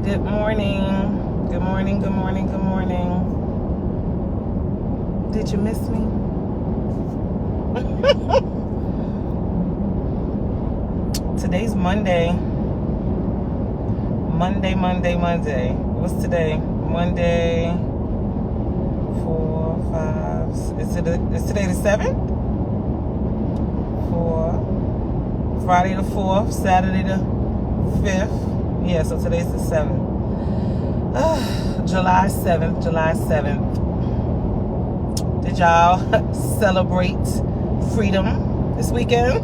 Good morning. Good morning, good morning, good morning. Did you miss me? Today's Monday. Monday. What's today? Monday, 4, 5. Is today the 7th? 4. Friday the 4th, Saturday the 5th. Yeah, so today's the 7th. July 7th. Did y'all celebrate freedom this weekend?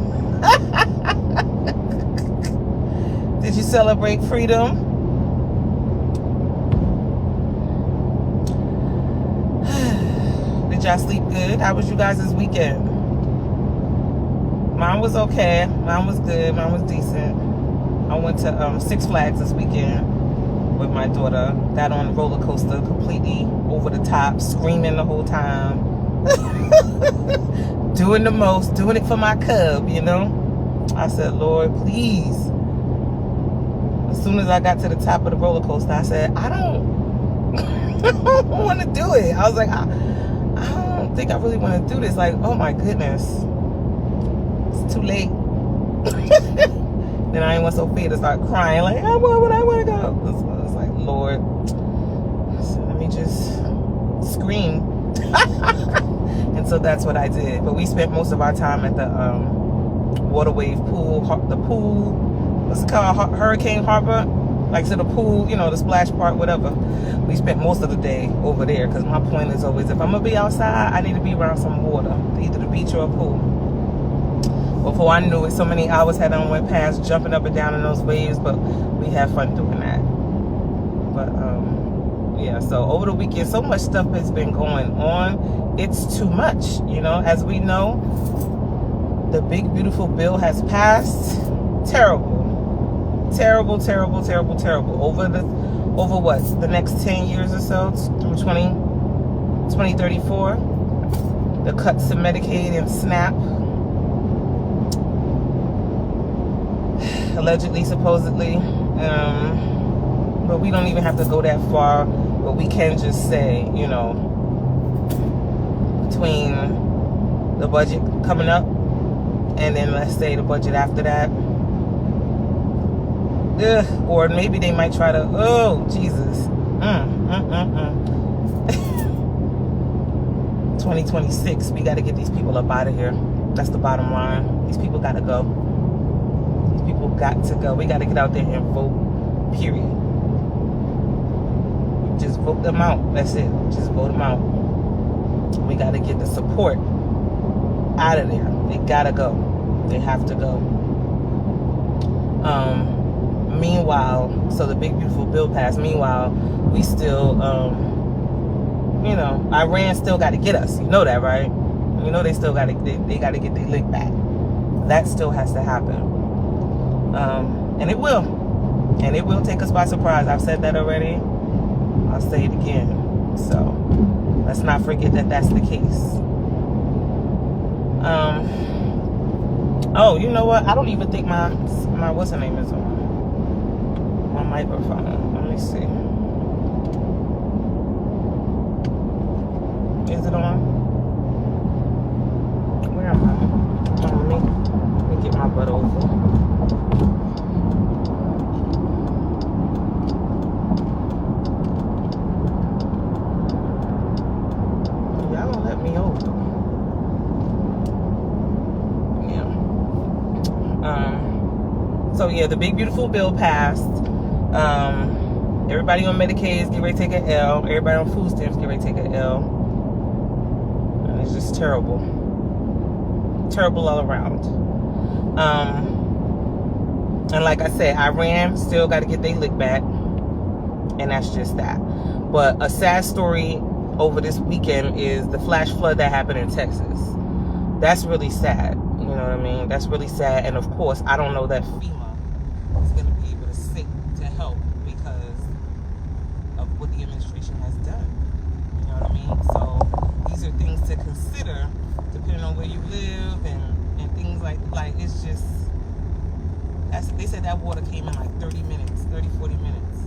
Did you celebrate freedom? Did y'all sleep good? How was you guys this weekend? Mine was okay. Mine was good. Mine was decent. I went to Six Flags this weekend with my daughter. Got on the roller coaster completely over the top, screaming the whole time. Doing the most, doing it for my cub, you know? I said, Lord, please. As soon as I got to the top of the roller coaster, I said, I don't want to do it. I was like, I don't think I really want to do this. Like, oh my goodness. It's too late. Then I ain't want Sophia to start crying, like, I want to go. I was like, Lord, so let me just scream. And so that's what I did. But we spent most of our time at the water wave pool, the pool, what's it called, Hurricane Harbor, like to the pool, you know, the splash park, whatever. We spent most of the day over there because my point is always, if I'm going to be outside, I need to be around some water, either the beach or a pool. Before I knew it, so many hours had went past jumping up and down in those waves, but we had fun doing that. But yeah, so over the weekend, so much stuff has been going on. It's too much, you know. As we know, the big beautiful bill has passed. Terrible. Over what, the next 10 years or so, through 2034, the cuts to Medicaid and SNAP. Allegedly, supposedly, but we don't even have to go that far. But we can just say, you know, between the budget coming up and then let's say the budget after that, or maybe they might try to, oh Jesus, 2026, we got to get these people up out of here. That's the bottom line. These people got to go. People got to go. We got to get out there and vote, period. Just vote them out. That's it. Just vote them out. We got to get the support out of there. They got to go. They have to go. Meanwhile, so the big beautiful bill passed. Meanwhile, we still, you know, Iran still got to get us. You know that, right? You know they still got to, they got to get their lick back. That still has to happen. And it will. And it will take us by surprise. I've said that already. I'll say it again. So let's not forget that that's the case. Oh, you know what? I don't even think my what's her name is on my microphone. Let me see. Is it on? Where am I? Oh, let me get my butt over. So yeah, the big beautiful bill passed. Everybody on Medicaid is getting ready to take an L. Everybody on food stamps getting ready to take an L. And it's just terrible. Terrible all around. And like I said, Iran still got to get their lick back. And that's just that. But a sad story over this weekend is the flash flood that happened in Texas. That's really sad. You know what I mean? That's really sad. And of course, I don't know that FEMA is going to be able to sit to help because of what the administration has done. You know what I mean? So these are things to consider depending on where you live and things like it's just, they said that water came in like 30 minutes, 30, 40 minutes.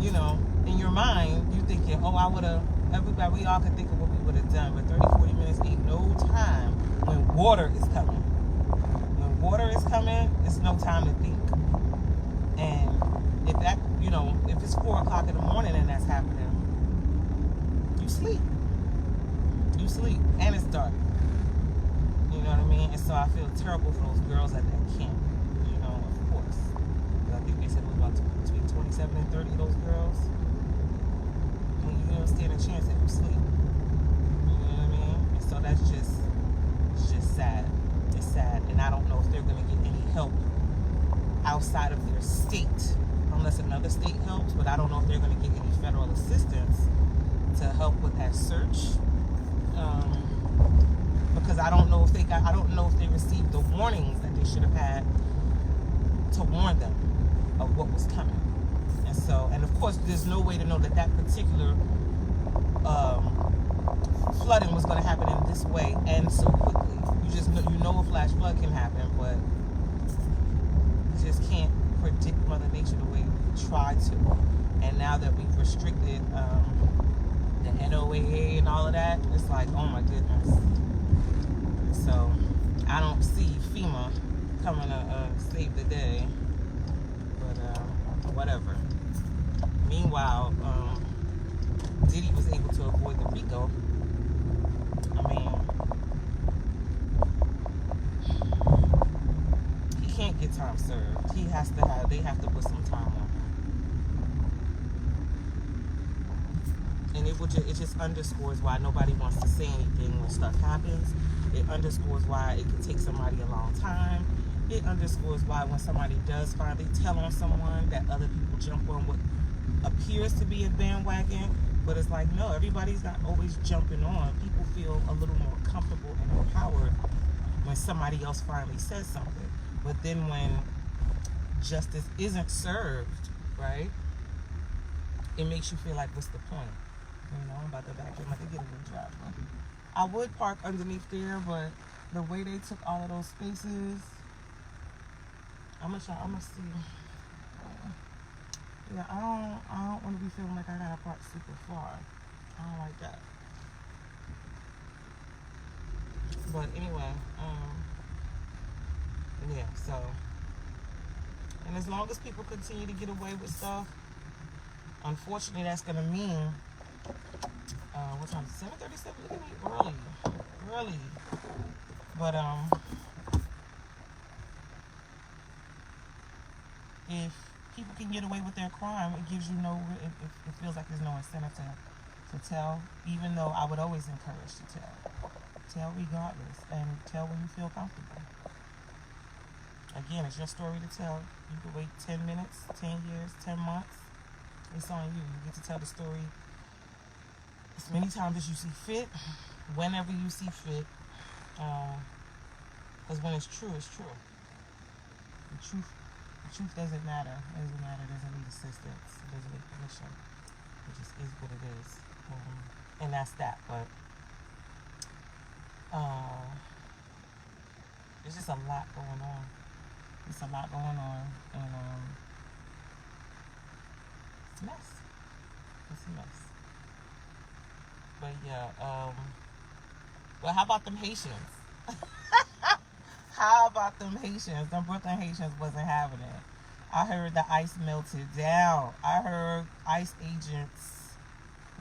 you know, in your mind, you thinking, oh, I would have, everybody, we all could think of what we would have done, but 30, 40 minutes ain't no time when water is coming. When water is coming, it's no time to think. And if that, you know, if it's 4 o'clock in the morning and that's happening, you sleep. You sleep, and it's dark. You know what I mean? And so I feel terrible for those girls at that camp. You know, of course. I think they said it was about between 27 and 30 of those girls. And you don't stand a chance if you sleep. You know what I mean? And so that's just, it's just sad. It's sad. And I don't know if they're going to get any help outside of their state, unless another state helps. But I don't know if they're going to get any federal assistance to help with that search. Because I don't know if they received the warnings that they should have had to warn them of what was coming. And so, and of course, there's no way to know that that particular flooding was going to happen in this way and so quickly. You just know, you know, a flash flood can happen, but you just can't predict Mother Nature the way we try to. And now that we've restricted the NOAA and all of that, it's like, oh my goodness. So I don't see FEMA coming to save the day, but whatever. Meanwhile, Diddy was able to avoid the RICO. I mean, he can't get time served. They have to put some time on him. And it just underscores why nobody wants to say anything when stuff happens. It underscores why it can take somebody a long time. It underscores why when somebody does finally tell on someone, that other people jump on what appears to be a bandwagon. But it's like, no, everybody's not always jumping on. People feel a little more comfortable and empowered when somebody else finally says something. But then when justice isn't served, right, it makes you feel like, what's the point? You know, I'm about to back in like a getaway driver. I would park underneath there, but the way they took all of those spaces, I'm gonna see. Yeah, I don't want to be feeling like I gotta park super far. I don't like that. But anyway, yeah. So, and as long as people continue to get away with stuff, unfortunately, that's gonna mean. What time is it? 7:37. Look at me, early. But if people can get away with their crime, it gives you it feels like there's no incentive to tell. Even though I would always encourage to tell regardless, and tell when you feel comfortable. Again, it's your story to tell. You can wait 10 minutes, 10 years, 10 months. It's on you. You get to tell the story as many times as you see fit, whenever you see fit, because when it's true, it's true. The truth doesn't matter. It doesn't matter. It doesn't need assistance. It doesn't need permission. It just is what it is, and that's that. But there's just a lot going on. There's a lot going on, and it's a mess. It's a mess. But yeah, well, how about them Haitians? How about them Haitians? Them Brooklyn Haitians wasn't having it. I heard the ice melted down. I heard ICE agents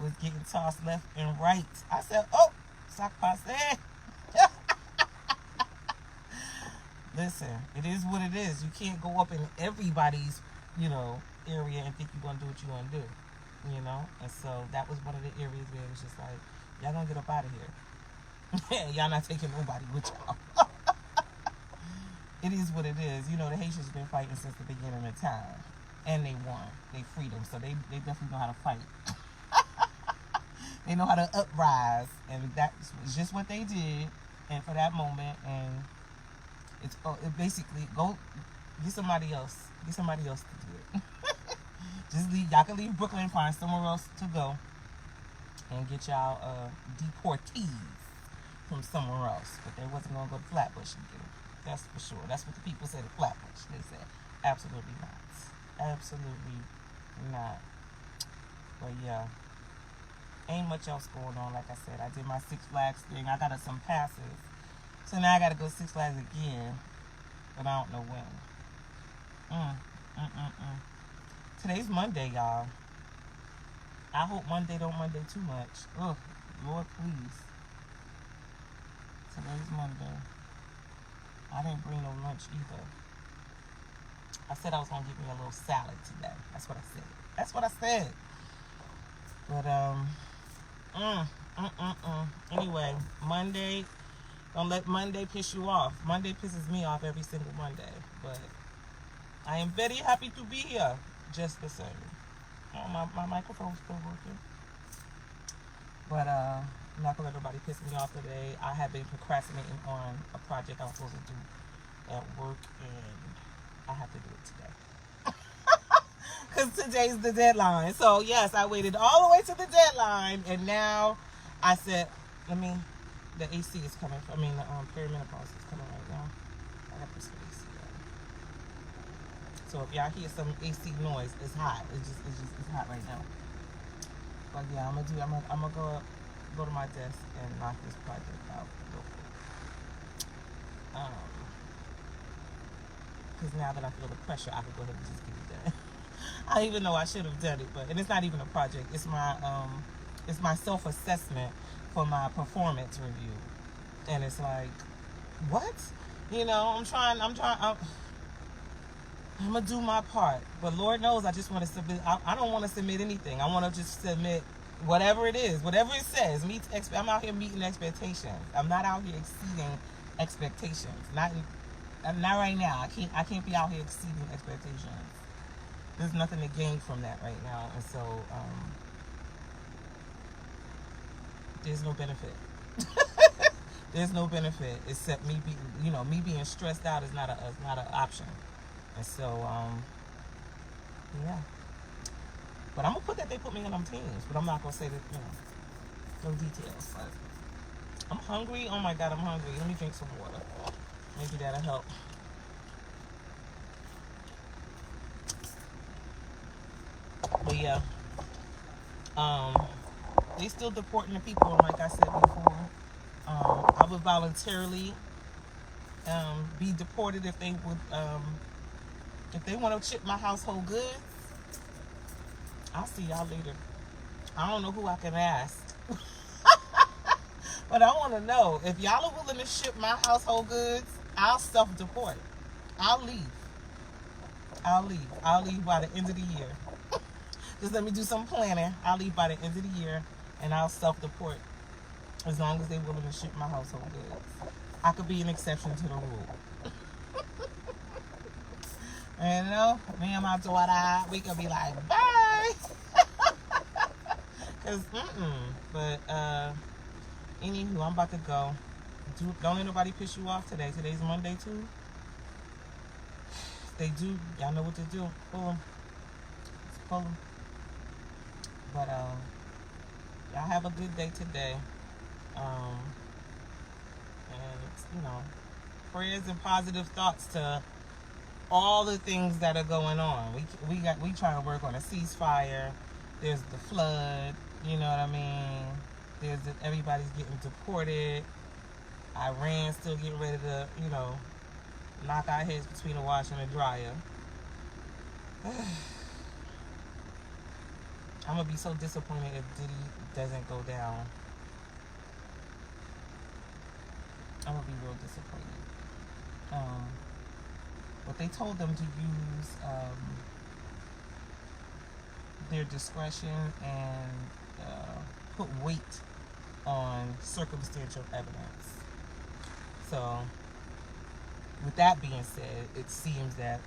was getting tossed left and right. I said, oh, sac passe. Listen, it is what it is. You can't go up in everybody's, area and think you're going to do what you're going to do. And so that was one of the areas where it was just like, y'all gonna get up out of here. Y'all not taking nobody with y'all. It is what it is. The Haitians have been fighting since the beginning of time, and they won. They freedom, so they definitely know how to fight. They know how to uprise, and that's just what they did. And for that moment, and it basically go get somebody else. Get somebody else to do it. Just leave. Y'all can leave Brooklyn, find somewhere else to go, and get y'all deportees from somewhere else. But they wasn't gonna go to Flatbush and get them. That's for sure. That's what the people said at Flatbush. They said absolutely not. Absolutely not. But yeah, ain't much else going on. Like I said, I did my Six Flags thing. I got us some passes. So now I got to go Six Flags again. But I don't know when. Today's Monday, y'all. I hope Monday don't Monday too much. Ugh, Lord, please. Today's Monday. I didn't bring no lunch either. I said I was gonna get me a little salad today. That's what I said. That's what I said. But anyway, Monday. Don't let Monday piss you off. Monday pisses me off every single Monday. But I am very happy to be here. Just the same. Oh, my microphone's still working. But I'm not gonna let nobody piss me off today. I have been procrastinating on a project I was supposed to do at work, and I have to do it today. Because today's the deadline. So yes, I waited all the way to the deadline, and now I said, the AC is coming. The perimenopause is coming right now. I got this AC on. So if y'all hear some AC noise, it's hot. It's hot right now. But yeah, I'm gonna go to my desk and knock this project out real quick. Because now that I feel the pressure, I can go ahead and just get it done. I don't even know I should have done it, and it's not even a project. It's my self-assessment for my performance review, and it's like, what? I'm gonna do my part, but Lord knows I just want to submit. I don't want to submit anything. I want to just submit whatever it is, whatever it says. I'm out here meeting expectations. I'm not out here exceeding expectations. Not right now. I can't be out here exceeding expectations. There's nothing to gain from that right now, and so there's no benefit. There's no benefit except me being stressed out is not an option. And so yeah. But I'm gonna put that they put me on them teams, but I'm not gonna say that, no details. But I'm hungry. Oh my God, I'm hungry. Let me drink some water. Maybe that'll help. But yeah, they still deporting the people. And like I said before, I would voluntarily be deported if they would, if they want to ship my household goods. I'll see y'all later. I don't know who I can ask, but I want to know if y'all are willing to ship my household goods. I'll self-deport. I'll leave by the end of the year. Just let me do some planning. I'll leave by the end of the year, and I'll self-deport as long as they're willing to ship my household goods. I could be an exception to the rule. And me and my daughter, we could be like, bye. But anywho, I'm about to go. Don't let nobody piss you off today. Today's Monday too. If they do, y'all know what to do. Pull them. Just pull them. But y'all have a good day today. And prayers and positive thoughts to all the things that are going on. We trying to work on a ceasefire. There's the flood. You know what I mean? Everybody's getting deported. Iran still getting ready to, knock our heads between the washer and the dryer. I'm gonna be so disappointed if Diddy doesn't go down. I'm gonna be real disappointed. But they told them to use their discretion and put weight on circumstantial evidence. So, with that being said, it seems that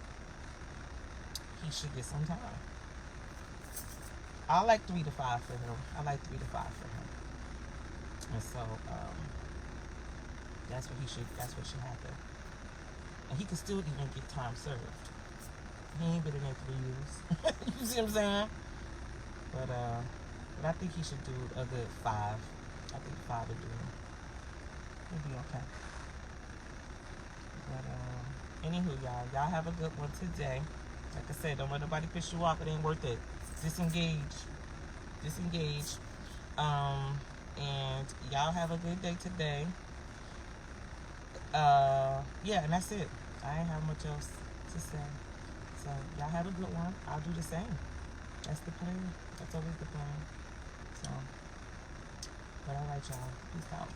he should get some time. I like 3 to 5 for him. And so, that's what should happen. And he could still even get time served. He ain't been in there 3 years. You see what I'm saying? But I think he should do a good 5. I think 5 would do him. He'll be okay. But anywho, y'all have a good one today. Like I said, don't let nobody piss you off. It ain't worth it. Disengage. disengage. And y'all have a good day today. Yeah, and that's it. I ain't have much else to say. So y'all have a good one. I'll do the same. That's the plan. That's always the plan. So, but all right, y'all. Peace out.